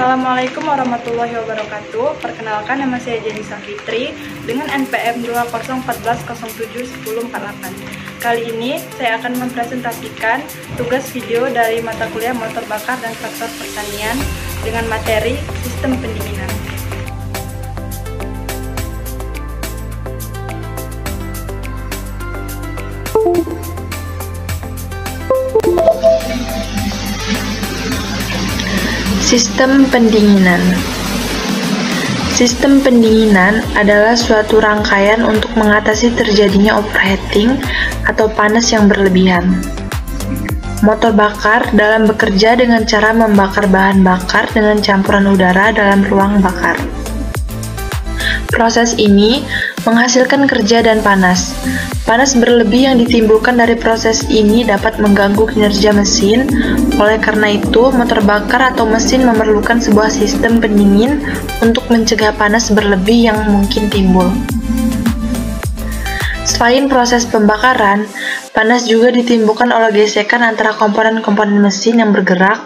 Assalamualaikum warahmatullahi wabarakatuh. Perkenalkan, nama saya Jenny Safitri dengan NPM 2014071048. Kali ini saya akan mempresentasikan tugas video dari mata kuliah motor bakar dan traktor pertanian dengan materi sistem pendinginan. Sistem pendinginan. Sistem pendinginan adalah suatu rangkaian untuk mengatasi terjadinya overheating atau panas yang berlebihan. Motor bakar dalam bekerja dengan cara membakar bahan bakar dengan campuran udara dalam ruang bakar. Proses ini menghasilkan kerja dan panas. Panas berlebih yang ditimbulkan dari proses ini dapat mengganggu kinerja mesin. Oleh karena itu, motor bakar atau mesin memerlukan sebuah sistem pendingin untuk mencegah panas berlebih yang mungkin timbul. Selain proses pembakaran, panas juga ditimbulkan oleh gesekan antara komponen-komponen mesin yang bergerak.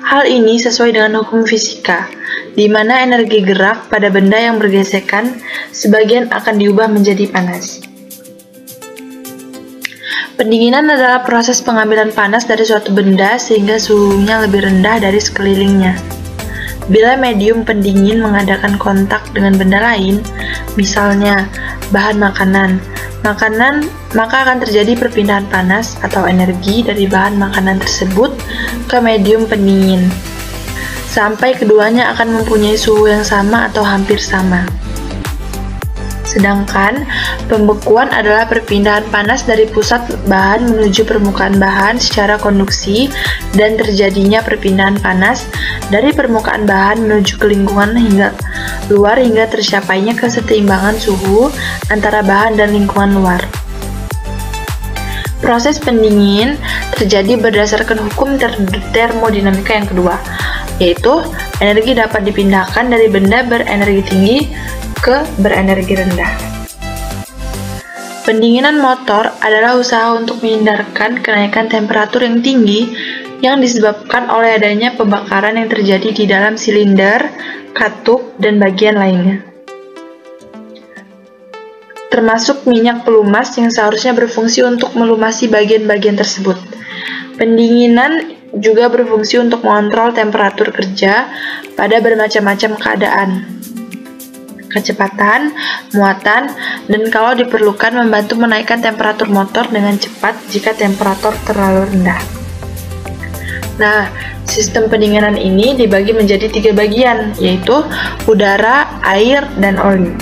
Hal ini sesuai dengan hukum fisika, di mana energi gerak pada benda yang bergesekan sebagian akan diubah menjadi panas. Pendinginan adalah proses pengambilan panas dari suatu benda sehingga suhunya lebih rendah dari sekelilingnya. Bila medium pendingin mengadakan kontak dengan benda lain, misalnya bahan makanan, maka akan terjadi perpindahan panas atau energi dari bahan makanan tersebut ke medium pendingin, sampai keduanya akan mempunyai suhu yang sama atau hampir sama. Sedangkan pembekuan adalah perpindahan panas dari pusat bahan menuju permukaan bahan secara konduksi dan terjadinya perpindahan panas dari permukaan bahan menuju ke lingkungan hingga luar hingga tercapainya kesetimbangan suhu antara bahan dan lingkungan luar. Proses pendingin terjadi berdasarkan hukum termodinamika yang kedua, yaitu energi dapat dipindahkan dari benda berenergi tinggi ke berenergi rendah. Pendinginan motor adalah usaha untuk menghindarkan kenaikan temperatur yang tinggi yang disebabkan oleh adanya pembakaran yang terjadi di dalam silinder, katup, dan bagian lainnya, termasuk minyak pelumas yang seharusnya berfungsi untuk melumasi bagian-bagian tersebut. Pendinginan juga berfungsi untuk mengontrol temperatur kerja pada bermacam-macam keadaan, kecepatan, muatan, dan kalau diperlukan membantu menaikkan temperatur motor dengan cepat jika temperatur terlalu rendah. Nah, sistem pendinginan ini dibagi menjadi 3 bagian, yaitu udara, air, dan oli.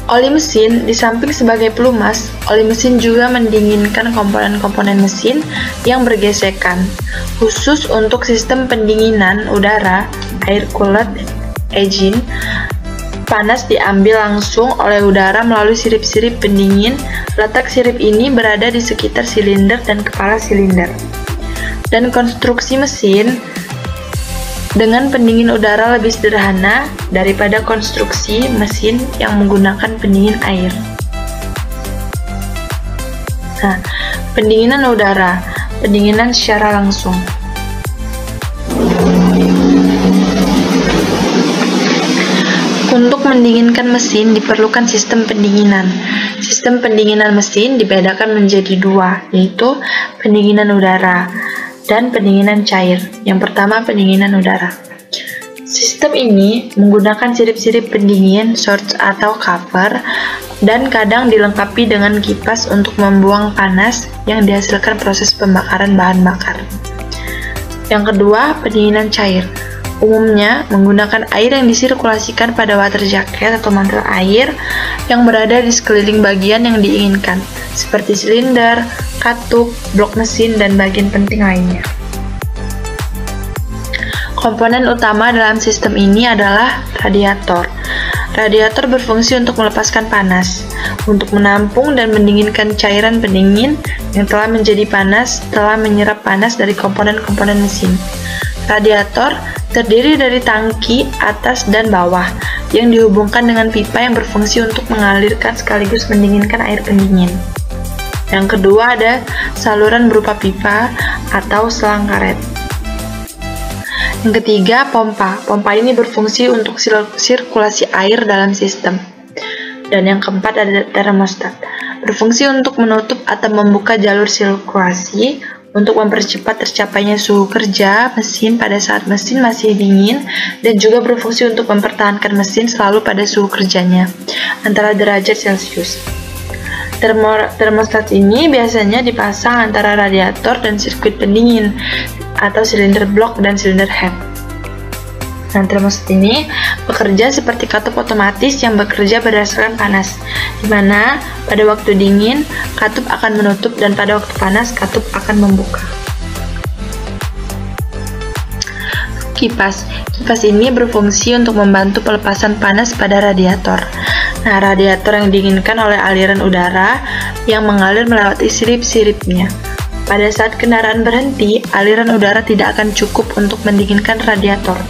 Oli mesin, di samping sebagai pelumas, oli mesin juga mendinginkan komponen-komponen mesin yang bergesekan. Khusus untuk sistem pendinginan udara, air cooler engine, panas diambil langsung oleh udara melalui sirip-sirip pendingin. Letak sirip ini berada di sekitar silinder dan kepala silinder. Dan konstruksi mesin dengan pendingin udara lebih sederhana daripada konstruksi mesin yang menggunakan pendingin air. Nah, pendinginan udara, pendinginan secara langsung. Untuk mendinginkan mesin diperlukan sistem pendinginan. Sistem pendinginan mesin dibedakan menjadi 2, yaitu pendinginan udara dan pendinginan cair. Yang pertama, pendinginan udara. Sistem ini menggunakan sirip-sirip pendingin, shorts atau cover, dan kadang dilengkapi dengan kipas untuk membuang panas yang dihasilkan proses pembakaran bahan bakar. Yang kedua, pendinginan cair. Umumnya menggunakan air yang disirkulasikan pada water jacket atau mantel air yang berada di sekeliling bagian yang diinginkan, seperti silinder, katup, blok mesin, dan bagian penting lainnya. Komponen utama dalam sistem ini adalah radiator. Radiator berfungsi untuk melepaskan panas, untuk menampung dan mendinginkan cairan pendingin yang telah menjadi panas setelah menyerap panas dari komponen-komponen mesin. Radiator terdiri dari tangki atas dan bawah yang dihubungkan dengan pipa yang berfungsi untuk mengalirkan sekaligus mendinginkan air pendingin. Yang kedua ada saluran berupa pipa atau selang karet. Yang ketiga, pompa. Pompa ini berfungsi untuk sirkulasi air dalam sistem. Dan yang keempat ada termostat. Berfungsi untuk menutup atau membuka jalur sirkulasi untuk mempercepat tercapainya suhu kerja mesin pada saat mesin masih dingin, dan juga berfungsi untuk mempertahankan mesin selalu pada suhu kerjanya antara derajat Celcius. Termostat ini biasanya dipasang antara radiator dan sirkuit pendingin atau silinder blok dan silinder head. Nah, termostat ini bekerja seperti katup otomatis yang bekerja berdasarkan panas, di mana pada waktu dingin katup akan menutup dan pada waktu panas katup akan membuka. Kipas. Kipas ini berfungsi untuk membantu pelepasan panas pada radiator. Nah, radiator yang diinginkan oleh aliran udara yang mengalir melewati sirip-siripnya. Pada saat kendaraan berhenti, aliran udara tidak akan cukup untuk mendinginkan radiator.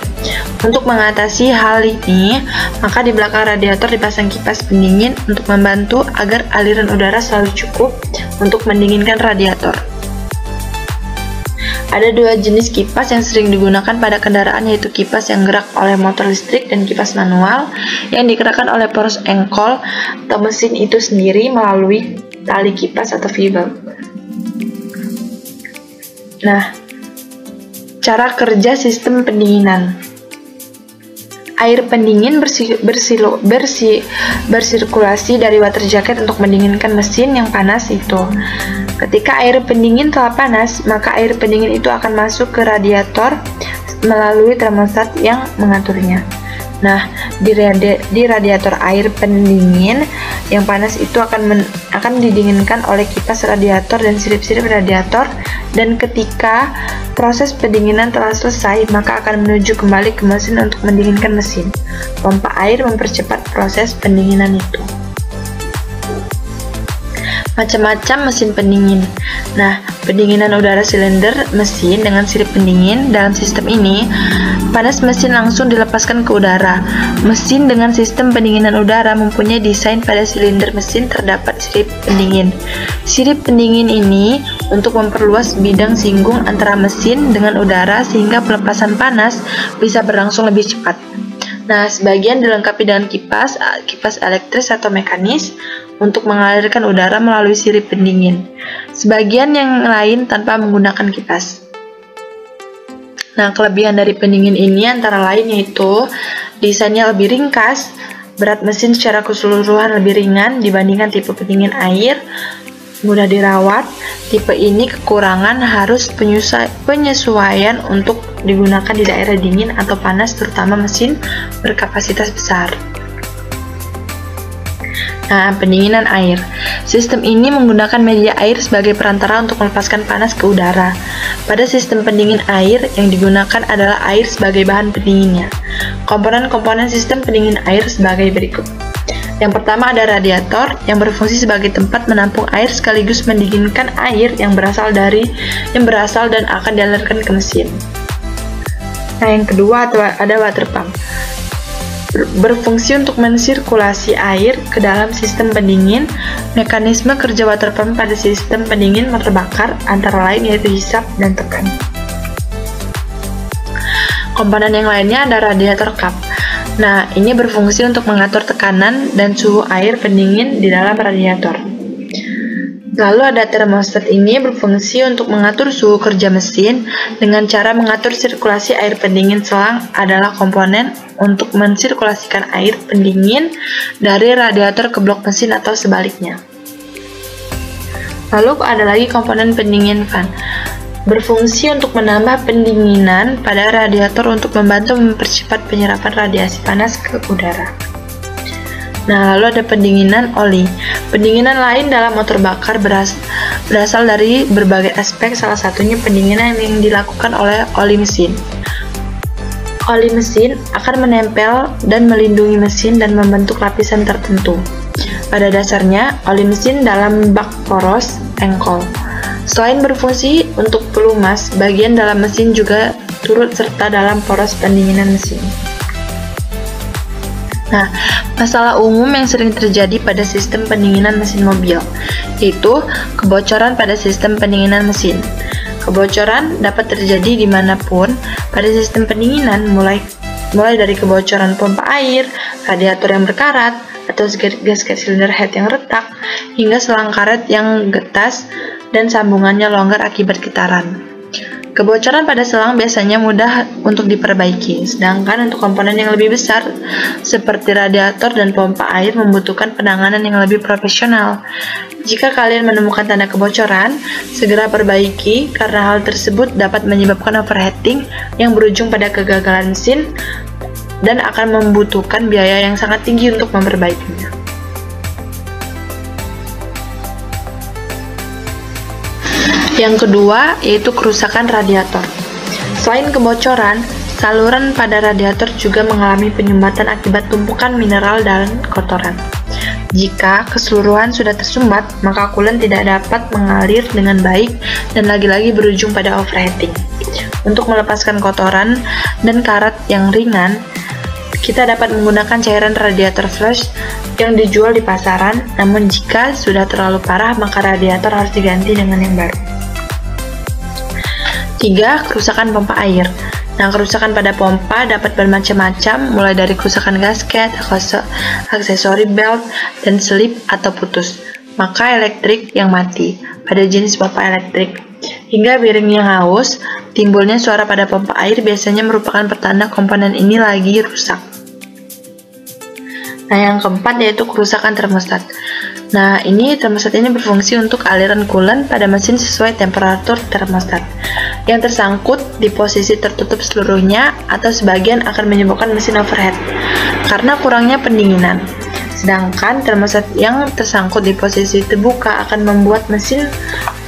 Untuk mengatasi hal ini, maka di belakang radiator dipasang kipas pendingin untuk membantu agar aliran udara selalu cukup untuk mendinginkan radiator. Ada dua jenis kipas yang sering digunakan pada kendaraan, yaitu kipas yang gerak oleh motor listrik dan kipas manual yang digerakkan oleh poros engkol atau mesin itu sendiri melalui tali kipas atau valve. Nah, cara kerja sistem pendinginan. Air pendingin bersirkulasi dari water jacket untuk mendinginkan mesin yang panas itu. Ketika air pendingin telah panas, maka air pendingin itu akan masuk ke radiator melalui termostat yang mengaturnya. Nah, di radiator air pendingin yang panas itu akan didinginkan oleh kipas radiator dan sirip-sirip radiator, dan ketika proses pendinginan telah selesai, maka akan menuju kembali ke mesin untuk mendinginkan mesin. Pompa air mempercepat proses pendinginan itu. Macam-macam mesin pendingin. Nah, pendinginan udara silinder mesin dengan sirip pendingin. Dalam sistem ini, panas mesin langsung dilepaskan ke udara. Mesin dengan sistem pendinginan udara mempunyai desain pada silinder mesin terdapat sirip pendingin. Sirip pendingin ini untuk memperluas bidang singgung antara mesin dengan udara sehingga pelepasan panas bisa berlangsung lebih cepat. Nah, sebagian dilengkapi dengan kipas elektris atau mekanis untuk mengalirkan udara melalui sirip pendingin. Sebagian yang lain tanpa menggunakan kipas. Nah, kelebihan dari pendingin ini antara lain yaitu desainnya lebih ringkas, berat mesin secara keseluruhan lebih ringan dibandingkan tipe pendingin air, mudah dirawat. Tipe ini kekurangan harus penyesuaian untuk digunakan di daerah dingin atau panas, terutama mesin berkapasitas besar. Nah, pendinginan air. Sistem ini menggunakan media air sebagai perantara untuk melepaskan panas ke udara. Pada sistem pendingin air, yang digunakan adalah air sebagai bahan pendinginnya. Komponen-komponen sistem pendingin air sebagai berikut. Yang pertama ada radiator yang berfungsi sebagai tempat menampung air sekaligus mendinginkan air yang berasal dan akan dialirkan ke mesin. Nah, yang kedua ada water pump. Berfungsi untuk mensirkulasi air ke dalam sistem pendingin. Mekanisme kerja water pump pada sistem pendingin motor bakar antara lain yaitu hisap dan tekan. Komponen yang lainnya ada radiator cup. Nah, ini berfungsi untuk mengatur tekanan dan suhu air pendingin di dalam radiator. Lalu ada termostat, ini berfungsi untuk mengatur suhu kerja mesin dengan cara mengatur sirkulasi air pendingin. Selang adalah komponen untuk mensirkulasikan air pendingin dari radiator ke blok mesin atau sebaliknya. Lalu ada lagi komponen pendingin fan. Berfungsi untuk menambah pendinginan pada radiator untuk membantu mempercepat penyerapan radiasi panas ke udara. Nah, lalu ada pendinginan oli. Pendinginan lain dalam motor bakar berasal dari berbagai aspek, salah satunya pendinginan yang dilakukan oleh oli mesin. Oli mesin akan menempel dan melindungi mesin dan membentuk lapisan tertentu. Pada dasarnya, oli mesin dalam bak poros engkol. Selain berfungsi untuk pelumas, bagian dalam mesin juga turut serta dalam poros pendinginan mesin. Nah, masalah umum yang sering terjadi pada sistem pendinginan mesin mobil, yaitu kebocoran pada sistem pendinginan mesin. Kebocoran dapat terjadi dimanapun pada sistem pendinginan, mulai dari kebocoran pompa air, radiator yang berkarat, atau gas silinder head yang retak, hingga selang karet yang getas dan sambungannya longgar akibat getaran. Kebocoran pada selang biasanya mudah untuk diperbaiki, sedangkan untuk komponen yang lebih besar seperti radiator dan pompa air membutuhkan penanganan yang lebih profesional. Jika kalian menemukan tanda kebocoran, segera perbaiki karena hal tersebut dapat menyebabkan overheating yang berujung pada kegagalan mesin dan akan membutuhkan biaya yang sangat tinggi untuk memperbaikinya. Yang kedua, yaitu kerusakan radiator. Selain kebocoran, saluran pada radiator juga mengalami penyumbatan akibat tumpukan mineral dan kotoran. Jika keseluruhan sudah tersumbat, maka coolant tidak dapat mengalir dengan baik dan lagi-lagi berujung pada overheating. Untuk melepaskan kotoran dan karat yang ringan, kita dapat menggunakan cairan radiator flush yang dijual di pasaran, namun jika sudah terlalu parah, maka radiator harus diganti dengan yang baru. 3. Kerusakan pompa air. Nah, kerusakan pada pompa dapat bermacam-macam, mulai dari kerusakan gasket, aksesori belt, dan selip atau putus, maka elektrik yang mati pada jenis pompa elektrik, hingga bearing yang haus. Timbulnya suara pada pompa air biasanya merupakan pertanda komponen ini lagi rusak. Nah, yang keempat yaitu kerusakan termostat. Nah, termostat ini berfungsi untuk aliran coolant pada mesin sesuai temperatur termostat. Yang tersangkut di posisi tertutup seluruhnya atau sebagian akan menyebabkan mesin overheat karena kurangnya pendinginan. Sedangkan termostat yang tersangkut di posisi terbuka akan membuat mesin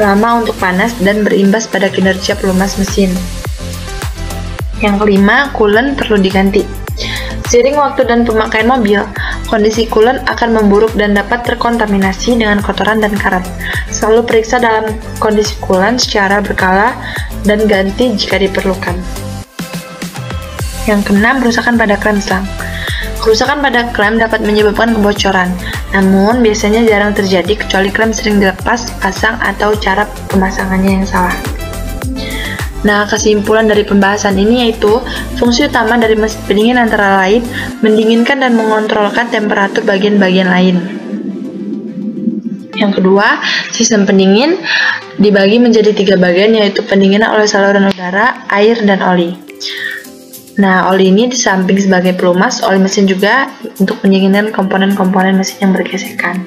lama untuk panas dan berimbas pada kinerja pelumas mesin. Yang kelima, coolant perlu diganti. Seiring waktu dan pemakaian mobil, kondisi coolant akan memburuk dan dapat terkontaminasi dengan kotoran dan karat. Selalu periksa dalam kondisi coolant secara berkala dan ganti jika diperlukan. Yang keenam, kerusakan pada klem selang. Kerusakan pada klem dapat menyebabkan kebocoran, namun biasanya jarang terjadi kecuali klem sering dilepas, pasang, atau cara pemasangannya yang salah. Nah, kesimpulan dari pembahasan ini yaitu fungsi utama dari mesin pendingin antara lain mendinginkan dan mengontrolkan temperatur bagian-bagian lain. Yang kedua, sistem pendingin dibagi menjadi 3 bagian, yaitu pendinginan oleh saluran udara, air, dan oli. Nah, oli ini di samping sebagai pelumas, oli mesin juga untuk pendinginan komponen-komponen mesin yang bergesekan.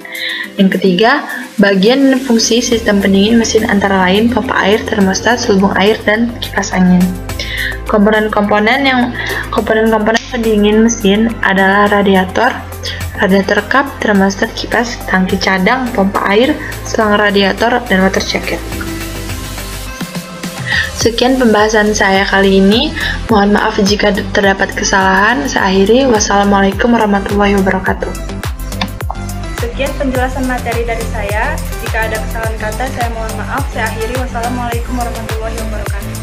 Yang ketiga, bagian dan fungsi sistem pendingin mesin antara lain pompa air, termostat, selubung air, dan kipas angin. Komponen-komponen pendingin mesin adalah radiator kap, termostat, kipas, tangki cadang, pompa air, selang radiator, dan water jacket. Sekian pembahasan saya kali ini. Mohon maaf jika terdapat kesalahan. Saya akhiri. Wassalamualaikum warahmatullahi wabarakatuh. Sekian penjelasan materi dari saya. Jika ada kesalahan kata, saya mohon maaf. Saya akhiri. Wassalamualaikum warahmatullahi wabarakatuh.